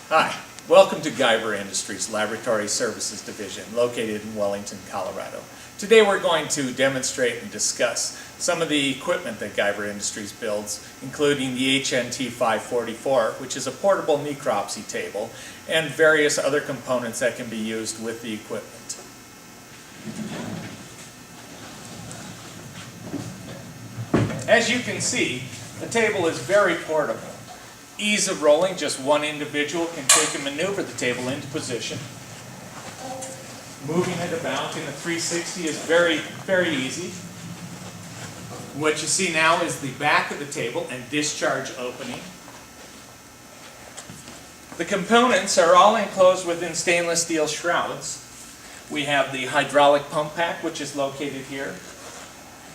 Hi, welcome to Gyver Industries Laboratory Services Division located in Wellington, Colorado. Today we're going to demonstrate and discuss some of the equipment that Gyver Industries builds, including the HNT 544, which is a portable necropsy table, and various other components that can be used with the equipment. As you can see, the table is very portable. Ease of rolling, just one individual can take and maneuver the table into position. Moving it about in a 360 is very easy. What you see now is the back of the table and discharge opening. The components are all enclosed within stainless steel shrouds. We have the hydraulic pump pack, which is located here.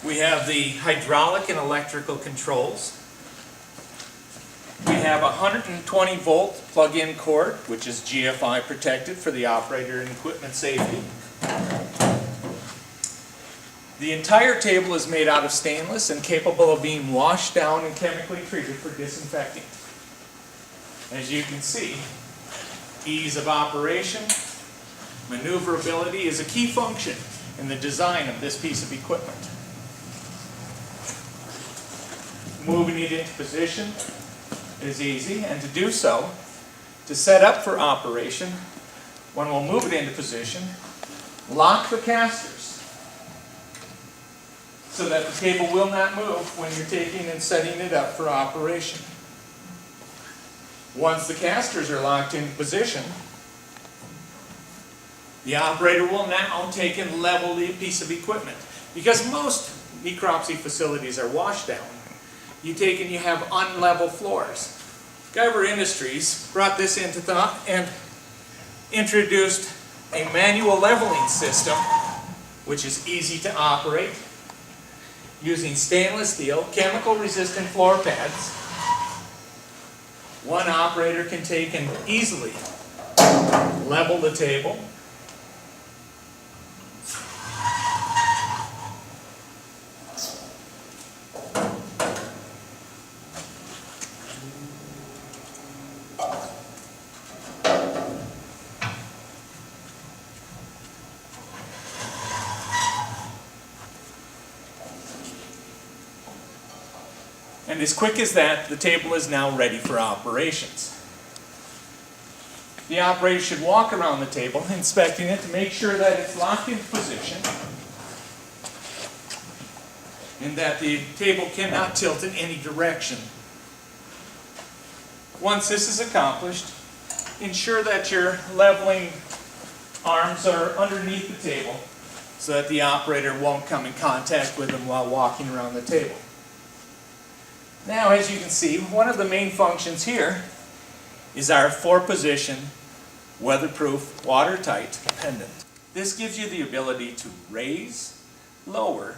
We have the hydraulic and electrical controls. We have a 120 volt plug-in cord, which is GFI protected for the operator and equipment safety. The entire table is made out of stainless and capable of being washed down and chemically treated for disinfecting. As you can see, ease of operation, maneuverability is a key function in the design of this piece of equipment. Moving it into position is easy, and to do so, to set up for operation, one will move it into position, lock the casters so that the table will not move when you're taking and setting it up for operation. Once the casters are locked into position, the operator will now take and level the piece of equipment. Because most necropsy facilities are wash down, you take and you have unlevel floors. Gyver Industries brought this into thought and introduced a manual leveling system, which is easy to operate, using stainless steel, chemical resistant floor pads. One operator can take and easily level the table. And as quick as that, the table is now ready for operations. The operator should walk around the table, inspecting it to make sure that it's locked into position and that the table cannot tilt in any direction. Once this is accomplished, ensure that your leveling arms are underneath the table so that the operator won't come in contact with them while walking around the table. Now, as you can see, one of the main functions here is our 4-position, weatherproof, watertight pendant. This gives you the ability to raise, lower,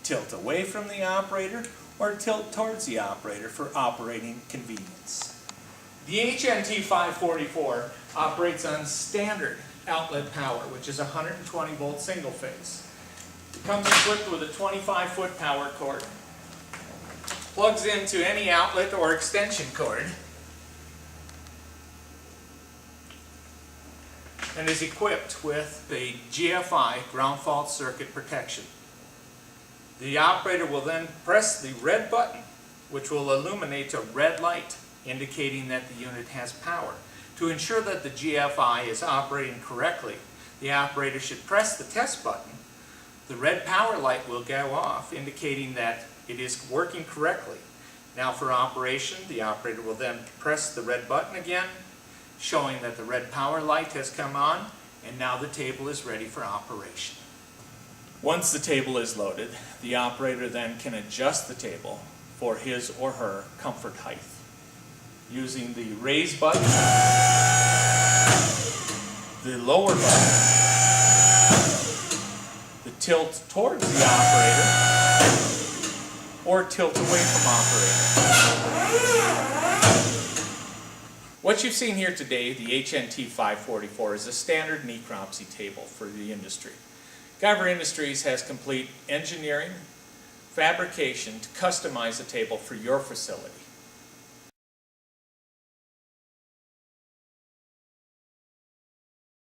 tilt away from the operator, or tilt towards the operator for operating convenience. The HNT 544 operates on standard outlet power, which is 120 volt single phase. It comes equipped with a 25-foot power cord. Plugs into any outlet or extension cord, and is equipped with the GFI ground fault circuit protection. The operator will then press the red button, which will illuminate a red light indicating that the unit has power. To ensure that the GFI is operating correctly, the operator should press the test button. The red power light will go off, indicating that it is working correctly. Now for operation, the operator will then press the red button again, showing that the red power light has come on, and now the table is ready for operation. Once the table is loaded, the operator then can adjust the table for his or her comfort height. Using the raise button, the lower button, the tilt towards the operator, or tilt away from operator. What you've seen here today, the HNT 544, is a standard necropsy table for the industry. Gyver Industries has complete engineering, fabrication to customize the table for your facility.